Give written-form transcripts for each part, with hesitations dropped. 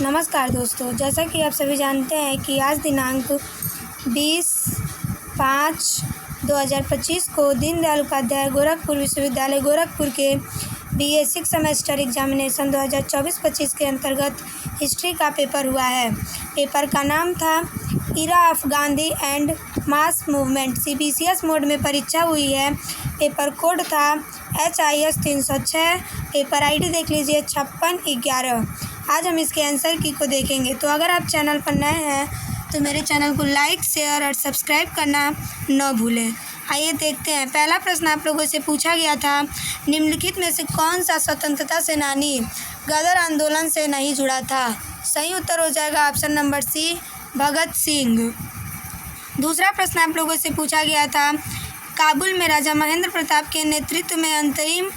नमस्कार दोस्तों, जैसा कि आप सभी जानते हैं कि आज दिनांक 20/5/2025 को दीनदयाल उपाध्याय गोरखपुर विश्वविद्यालय गोरखपुर के BA सिक्स सेमेस्टर एग्जामिनेशन 2024-25 के अंतर्गत हिस्ट्री का पेपर हुआ है। पेपर का नाम था era of Gandhi and mass movement. CBCS mode में परीक्षा हुई है। पेपर कोड था HIS 306। पेपर ID देख लीजिए 5611। आज हम इसके आंसर की को देखेंगे। तो अगर आप चैनल पर नए हैं तो मेरे चैनल को लाइक, शेयर और सब्सक्राइब करना न भूलें। आइए देखते हैं। पहला प्रश्न आप लोगों से पूछा गया था, निम्नलिखित में से कौन सा स्वतंत्रता सेनानी गदर आंदोलन से नहीं जुड़ा था? सही उत्तर हो जाएगा option number C, Bhagat Singh. दूसरा प्रश्न आप लोगों से पूछा गया था, काबुल में राजा महेंद्र प्रताप के नेतृत्व में अंतरिम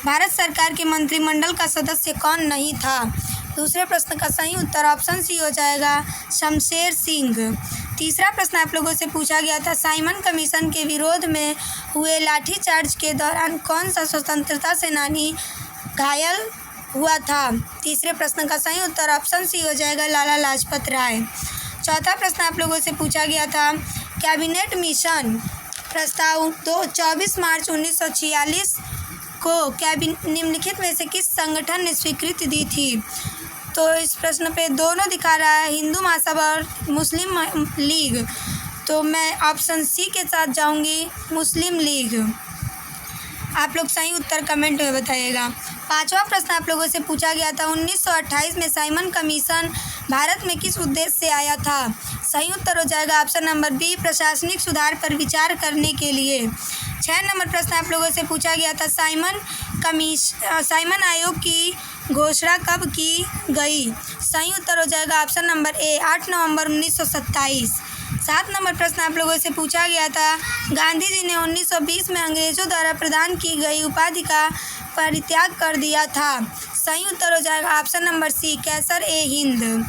भारत सरकार के मंत्रिमंडल का सदस्य कौन नहीं था? दूसरे प्रश्न का सही उत्तर ऑप्शन C हो जाएगा, शमशेर सिंह। तीसरा प्रश्न आप लोगों से पूछा गया था, साइमन कमीशन के विरोध में हुए लाठीचार्ज के दौरान कौन सा स्वतंत्रता सेनानी घायल हुआ था? तीसरे प्रश्न का सही उत्तर ऑप्शन C हो जाएगा, लाला लाजपत राय। चौथा प्रश्न आप लोगों से पूछा गया था, कैबिनेट मिशन प्रस्ताव 24 मार्च 1946 को निम्नलिखित में से किस संगठन ने स्वीकृति दी थी? तो इस प्रश्न पे दोनों दिखा रहा है, हिंदू महासभा और मुस्लिम लीग। तो मैं ऑप्शन C के साथ जाऊंगी, मुस्लिम लीग। आप लोग सही उत्तर कमेंट में बताइएगा। पांचवा प्रश्न आप लोगों से पूछा गया था, 1928 में साइमन कमीशन भारत में किस उद्देश्य से आया था? सही उत्तर हो जाएगा ऑप्शन नंबर B, प्रशासनिक सुधार पर विचार करने के लिए। 6 नंबर प्रश्न आप लोगों से पूछा गया था, साइमन आयोग की घोषणा कब की गई? सही उत्तर हो जाएगा option number A, 8 November 1927। 7 number प्रश्न आप लोगों से पूछा गया था, गांधी जी ने 1920 में अंग्रेजों द्वारा प्रदान की गई उपाधि का परित्याग कर दिया था। सही उत्तर हो जाएगा ऑप्शन नंबर C, कैसर ए हिंद।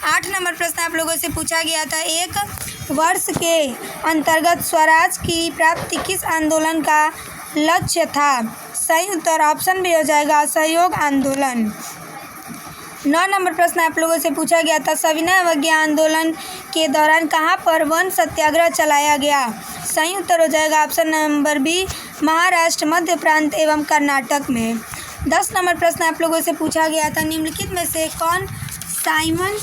8 नंबर प्रश्न आप लोगों से पूछा गया था, एक वर्ष के अंतर्गत स्वराज की प्राप्ति किस आंदोलन का लक्ष्य था? सही उत्तर ऑप्शन B हो जाएगा, असहयोग आंदोलन। 9 नंबर प्रश्न आप लोगों से पूछा गया था, सविनय अवज्ञा आंदोलन के दौरान कहाँ पर वन सत्याग्रह चलाया गया? सही उत्तर हो जाएगा ऑप्शन नंबर B, महाराष्ट्र, मध्य प्रांत एवं कर्नाटक में। 10 नंबर प्रश्न आप लोगों से पूछा गया था, निम्नलिखित में से कौन साइमन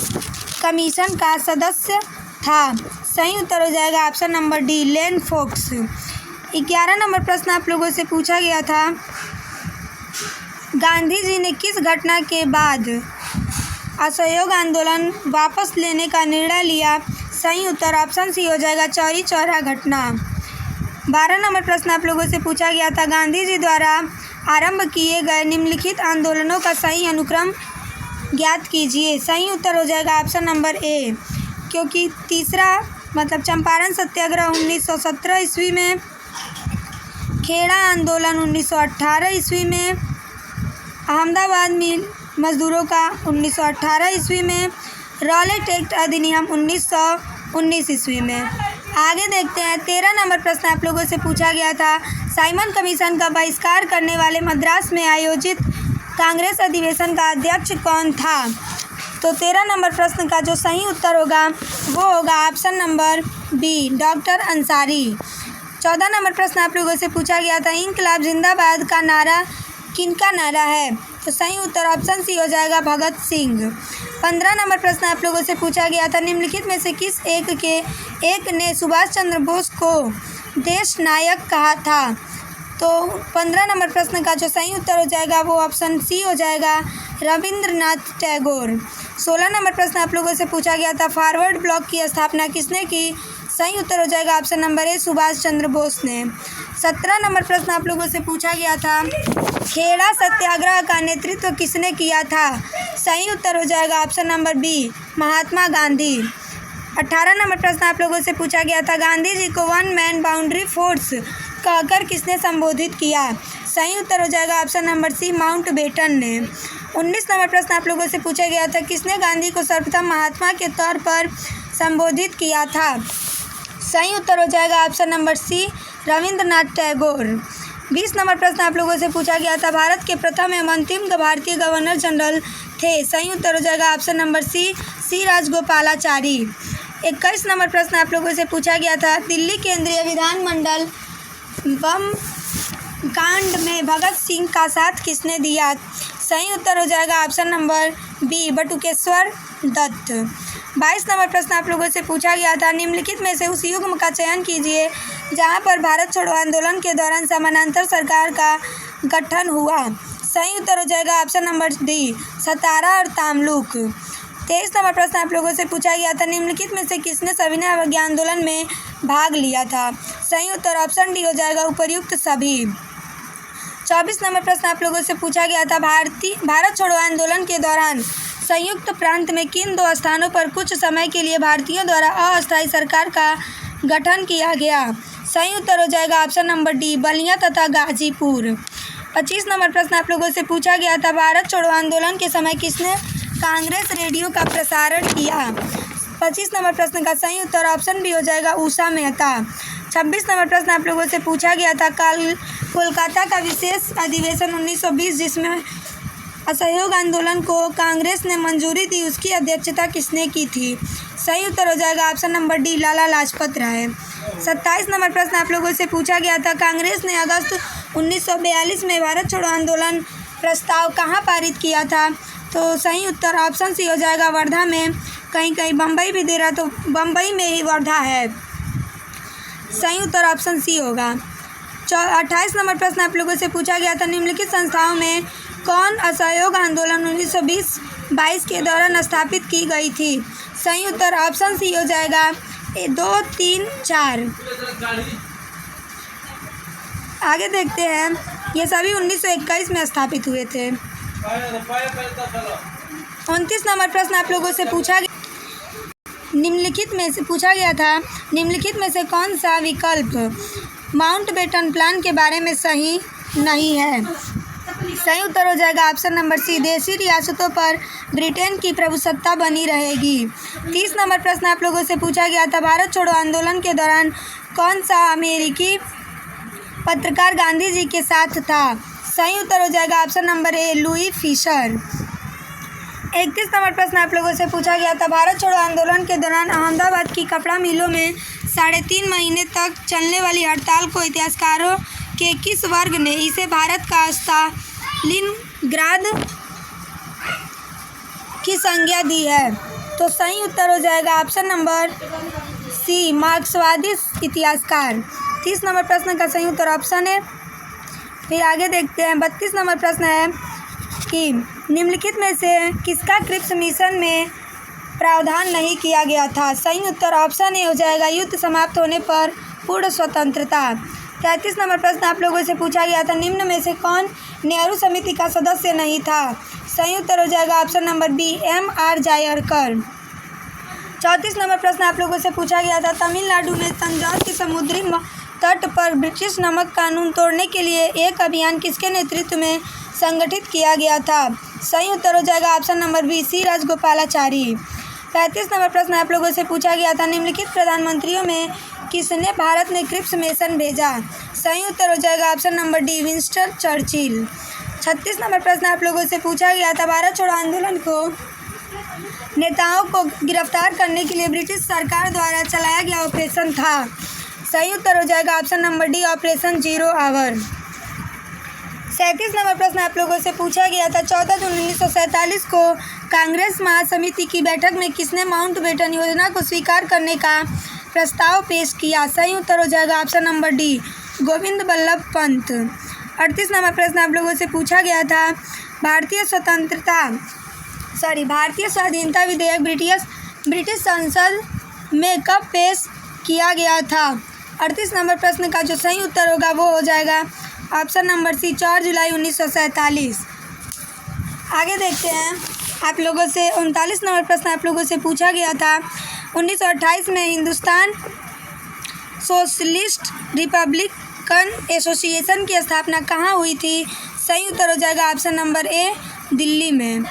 कमीशन का सदस्य था? सही उत्तर हो जाएगा ऑप्शन नंबर D, लेन फोक्स। 11 नंबर प्रश्न आप लोगों से पूछा गया था, गांधी जी ने किस घटना के बाद असहयोग आंदोलन वापस लेने का निर्णय लिया? सही उत्तर ऑप्शन C हो जाएगा, चौरी चौरा घटना। 12 नंबर प्रश्न आप लोगों से पूछा गया था, गांधी जी द्वारा आरंभ किए गए निम्नलिखित आंदोलनों का सही अनुक्रम ज्ञात कीजिए। सही उत्तर हो जाएगा ऑप्शन नंबर A, क्योंकि तीसरा मतलब चंपारण सत्याग्रह 1917 ईस्वी में, खेड़ा आंदोलन 1918 ईस्वी में, अहमदाबाद मिल मजदूरों का 1918 ईस्वी में, रॉलेट एक्ट अधिनियम 1919 ईस्वी में। आगे देखते हैं। 13 नंबर प्रश्न आप लोगों से पूछा गया था, साइमन कमीशन का बहिष्कार करने वाले मद्रास में आयोजित कांग्रेस अधिवेशन का अध्यक्ष कौन था? तो 13 नंबर प्रश्न का जो सही उत्तर होगा वो होगा option number B, doctor Ansari. 14 number प्रश्न आप लोगों से पूछा गया था, इंकलाब जिंदाबाद का नारा किनका नारा है? तो सही उत्तर ऑप्शन C हो जाएगा, भगत सिंह। 15 नंबर प्रश्न आप लोगों से पूछा गया था, निम्नलिखित में से किस एक ने सुभाष चंद्र बोस को देश नायक कहा था? तो 15 नंबर प्रश्न का जो सही उत्तर हो जाएगा वो ऑप्शन C हो जाएगा, रविंद्रनाथ टैगोर। 16 नंबर प्रश्न आप लोगों से पूछा गया था, फॉरवर्ड ब्लॉक की स्थापना किसने की? सही उत्तर हो जाएगा option number A, Subhash Chandra Bose ने। 17 नंबर प्रश्न आप लोगों से पूछा गया था, खेड़ा सत्याग्रह का नेतृत्व किसने किया था? सही उत्तर हो जाएगा option number B, Mahatma Gandhi. 18 number प्रश्न आप लोगों से पूछा गया था, गांधी जी को वन मैन बाउंड्री फोर्स कहकर किसने संबोधित किया? सही उत्तर हो जाएगा option number C, Mountbatten ने। 19 नंबर प्रश्न आप लोगों से पूछा गया था, किसने गांधी को सर्वप्रथम महात्मा के तौर पर संबोधित किया था? सही उत्तर हो जाएगा option number C, Rabindranath Tagore. 20 number प्रश्न आप लोगों से पूछा गया था, भारत के प्रथम एवं अंतिम भारतीय गवर्नर जनरल थे। सही उत्तर हो जाएगा option number C Rajagopalachari. 21 number प्रश्न आप लोगों से पूछा गया था, दिल्ली केंद्रीय विधानमंडल बम कांड में भगत सिंह का साथ किसने दिया? सही उत्तर हो जाएगा option number B Batukeshwar Dutt. 22 number प्रश्न आप लोगों से पूछा गया था, निम्नलिखित में से उस युग का चयन कीजिए जहां पर भारत छोड़ो आंदोलन के दौरान समानांतर सरकार का गठन हुआ। सही उत्तर हो जाएगा ऑप्शन नंबर डी सतारा और तामलुक। 23 नंबर प्रश्न आप लोगों से पूछा गया था, निम्नलिखित में से किसने सविनय अवज्ञा आंदोलन में भाग लिया था? सही उत्तर ऑप्शन डी हो जाएगा उपर्युक्त सभी। 24 नंबर प्रश्न आप लोगों से पूछा गया था, भारत छोड़ो आंदोलन के दौरान संयुक्त प्रांत में किन दो स्थानों पर कुछ समय के लिए भारतीयों द्वारा अस्थायी सरकार का गठन किया गया? सही उत्तर हो जाएगा ऑप्शन नंबर डी बलिया तथा गाजीपुर। 25 नंबर प्रश्न आप लोगों से पूछा गया था, भारत छोड़ो आंदोलन के समय किसने कांग्रेस रेडियो का प्रसारण किया? 25 नंबर प्रश्न का सही उत्तर ऑप्शन बी हो जाएगा उषा मेहता। 26 नंबर प्रश्न आप लोगों से पूछा गया था, कल कोलकाता का विशेष अधिवेशन 1920 जिसमें असहयोग आंदोलन को कांग्रेस ने मंजूरी दी, उसकी अध्यक्षता किसने की थी? सही उत्तर हो जाएगा option number D Lala Lajpat Rai. 27 number प्रश्न आप लोगों से पूछा गया था, कांग्रेस ने अगस्त 1942 में भारत छोड़ो आंदोलन प्रस्ताव कहाँ पारित किया था? तो सही उत्तर ऑप्शन सी हो जाएगा वर्धा में। कहीं कहीं बम्बई भी दे रहा, तो बम्बई में ही वर्धा है। सही उत्तर ऑप्शन सी होगा। 28 नंबर प्रश्न आप लोगों से पूछा गया था, निम्नलिखित संस्थाओं में कौन असहयोग आंदोलन 1920-22 के दौरान स्थापित की गई थी? सही उत्तर ऑप्शन सी हो जाएगा 2, 3, 4। आगे देखते हैं, ये सभी 1921 में स्थापित हुए थे। 29 नंबर प्रश्न आप लोगों से पूछा गया, निम्नलिखित में से पूछा गया था, निम्नलिखित में से कौन सा विकल्प माउंटबेटन प्लान के बारे में सही नहीं है? सही उत्तर हो जाएगा ऑप्शन नंबर सी देशी रियासतों पर ब्रिटेन की प्रभुसत्ता बनी रहेगी। 30 नंबर प्रश्न आप लोगों से पूछा गया था, भारत छोड़ो आंदोलन के दौरान कौन सा अमेरिकी पत्रकार गांधी जी के साथ था? सही उत्तर हो जाएगा option number A Louis Fischer. 31 number प्रश्न आप लोगों से पूछा गया था, भारत छोड़ो आंदोलन के दौरान अहमदाबाद की कपड़ा मिलों में 3.5 महीने तक चलने वाली हड़ताल को इतिहासकारों के किस वर्ग ने इसे भारत का स्टालिनग्राद की संज्ञा दी है? तो सही उत्तर हो जाएगा ऑप्शन नंबर सी मार्क्सवादी इतिहासकार। 30 नंबर प्रश्न का सही उत्तर ऑप्शन है। फिर आगे देखते हैं, 32 नंबर प्रश्न है कि निम्नलिखित में से किसका क्रिप्स मिशन में प्रावधान नहीं किया गया था? सही उत्तर ऑप्शन ए हो जाएगा युद्ध समाप्त होने पर पूर्ण स्वतंत्रता। 33 नंबर प्रश्न आप लोगों से पूछा गया था, निम्न में से कौन नेहरू समिति का सदस्य नहीं था? सही उत्तर हो जाएगा option number B M.R. Jayakar. 34 number प्रश्न आप लोगों से पूछा गया था, तमिलनाडु में तंजौर के समुद्री तट पर ब्रिटिश नमक कानून तोड़ने के लिए एक अभियान किसके नेतृत्व में संगठित किया गया था? सही उत्तर हो जाएगा option number B C Rajagopalachari. 35 number प्रश्न आप लोगों से पूछा गया था, निम्नलिखित प्रधानमंत्रियों में किसने भारत में क्रिप्स मिशन भेजा? सही उत्तर हो जाएगा option number D Winston Churchill. 36 number प्रश्न आप लोगों से पूछा गया था, भारत छोड़ो आंदोलन को नेताओं को गिरफ्तार करने के लिए ब्रिटिश सरकार द्वारा चलाया गया ऑपरेशन था? सही उत्तर हो जाएगा option number D operation 0 hour. 37 number प्रश्न आप लोगों से पूछा गया था, 14 जून 1947 को कांग्रेस महासमिति की बैठक में किसने माउंटबेटन योजना को स्वीकार करने का प्रस्ताव पेश किया? सही उत्तर हो जाएगा option number D Govind Ballabh Pant. 38 number प्रश्न आप लोगों से पूछा गया था, भारतीय स्वाधीनता विधेयक ब्रिटिश संसद में कब पेश किया गया था? 38 नंबर प्रश्न का जो सही उत्तर होगा वो हो जाएगा ऑप्शन नंबर सी 4 जुलाई 1947। आगे देखते हैं, आप लोगों से 39 नंबर प्रश्न आप लोगों से पूछा गया था, 1928 में हिंदुस्तान सोशलिस्ट रिपब्लिकन एसोसिएशन की स्थापना कहाँ हुई थी? सही उत्तर हो जाएगा ऑप्शन नंबर ए दिल्ली में।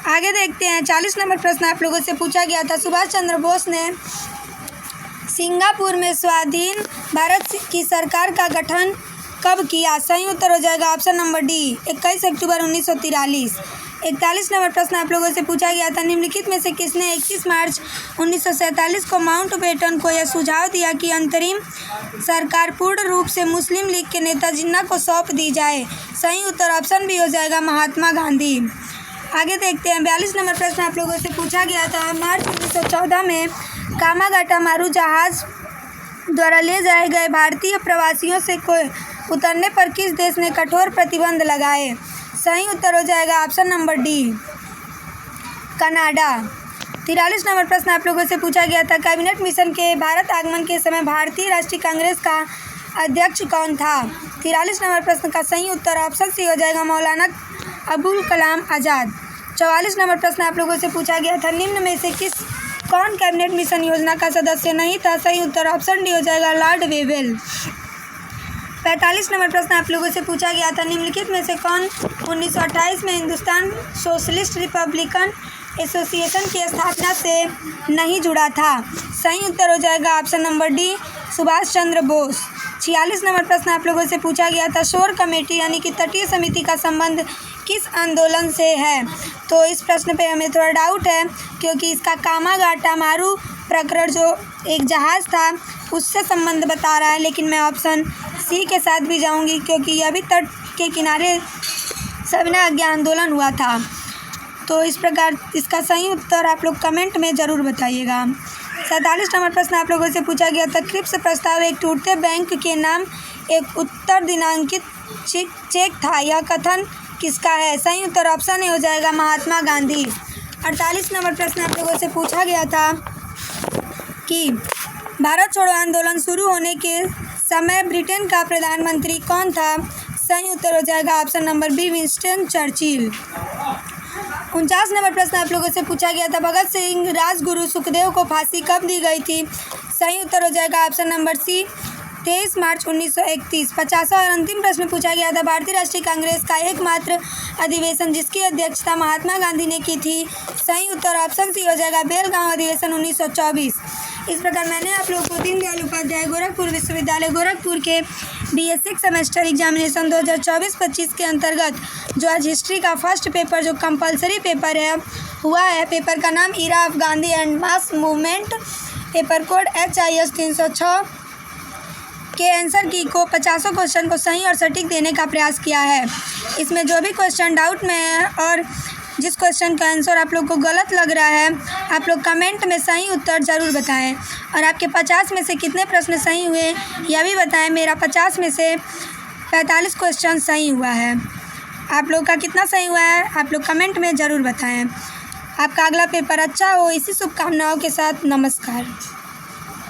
आगे देखते हैं, 40 नंबर प्रश्न आप लोगों से पूछा गया था, सुभाष चंद्र बोस ने सिंगापुर में स्वाधीन भारत की सरकार का गठन कब किया? सही उत्तर हो जाएगा ऑप्शन नंबर डी 21 अक्टूबर 1943। 41 नंबर प्रश्न आप लोगों से पूछा गया था, निम्नलिखित में से किसने 21 मार्च 1947 को माउंटबेटन को यह सुझाव दिया कि अंतरिम सरकार पूर्ण रूप से मुस्लिम लीग के नेता जिन्ना को सौंप दी जाए? सही उत्तर ऑप्शन बी हो जाएगा महात्मा गांधी। आगे देखते हैं 42 नंबर प्रश्न आप लोगों से पूछा गया था, मार्च 1914 में कामागाटा मारू जहाज द्वारा ले जाए गए भारतीय प्रवासियों से उतरने पर किस देश ने कठोर प्रतिबंध लगाए? सही उत्तर हो जाएगा option number D Canada. 43 number प्रश्न आप लोगों से पूछा गया था, कैबिनेट मिशन के भारत आगमन के समय भारतीय राष्ट्रीय कांग्रेस का अध्यक्ष कौन था? 43 नंबर प्रश्न का सही उत्तर ऑप्शन सी हो जाएगा मौलाना अबुल कलाम आज़ाद। 44 नंबर प्रश्न आप लोगों से पूछा गया था, निम्न में से कौन कैबिनेट मिशन योजना का सदस्य नहीं था? सही उत्तर ऑप्शन डी हो जाएगा लॉर्ड वेवेल। 45 नंबर प्रश्न आप लोगों से पूछा गया था, निम्नलिखित में से कौन 1928 में हिंदुस्तान सोशलिस्ट रिपब्लिकन एसोसिएशन की स्थापना से नहीं जुड़ा था? सही उत्तर हो जाएगा option number D Subhash Chandra Bose. 46 number प्रश्न आप लोगों से पूछा गया था, शोर कमेटी यानी कि तटीय समिति का संबंध किस आंदोलन से है? तो इस प्रश्न पे हमें थोड़ा डाउट है, क्योंकि इसका कामागाटा मारू प्रकरण जो एक जहाज़ था उससे संबंध बता रहा है, लेकिन मैं ऑप्शन सी के साथ भी जाऊंगी, क्योंकि यह भी तट के किनारे सविनय आज्ञा आंदोलन हुआ था। तो इस प्रकार इसका सही उत्तर आप लोग कमेंट में ज़रूर बताइएगा। 47 नंबर प्रश्न आप लोगों से पूछा गया था, क्रिप्स प्रस्ताव एक टूटते बैंक के नाम एक उत्तर दिनांकित चेक था, यह कथन किसका है? सही उत्तर ऑप्शन ए हो जाएगा महात्मा गांधी। 48 नंबर प्रश्न आप लोगों से पूछा गया था कि भारत छोड़ो आंदोलन शुरू होने के समय ब्रिटेन का प्रधानमंत्री कौन था? सही उत्तर हो जाएगा option number B Winston Churchill. 49 number प्रश्न आप लोगों से पूछा गया था, भगत सिंह राजगुरु सुखदेव को फांसी कब दी गई थी? सही उत्तर हो जाएगा ऑप्शन नंबर सी 23 मार्च 1931। 50वां और अंतिम प्रश्न पूछा गया था, भारतीय राष्ट्रीय कांग्रेस का एकमात्र अधिवेशन जिसकी अध्यक्षता महात्मा गांधी ने की थी? सही उत्तर ऑप्शन सी हो जाएगा बेलगांव अधिवेशन 1924। इस प्रकार मैंने आप लोगों को दीनदयाल उपाध्याय गोरखपुर विश्वविद्यालय गोरखपुर के BA6 सेमेस्टर एग्जामिनेशन 2024-25 के अंतर्गत जो आज हिस्ट्री का फर्स्ट पेपर जो कंपलसरी पेपर है हुआ है, पेपर का नाम era of Gandhi and mass movement, paper code HIS 306 के आंसर की को 50 क्वेश्चन को सही और सटीक देने का प्रयास किया है। इसमें जो भी क्वेश्चन डाउट में है और जिस क्वेश्चन का आंसर आप लोग को गलत लग रहा है, आप लोग कमेंट में सही उत्तर ज़रूर बताएं, और आपके 50 में से कितने प्रश्न सही हुए यह भी बताएं। मेरा 50 में से 45 क्वेश्चन सही हुआ है। आप लोग का कितना सही हुआ है आप लोग कमेंट में ज़रूर बताएं। आपका अगला पेपर अच्छा हो, इसी शुभकामनाओं के साथ नमस्कार।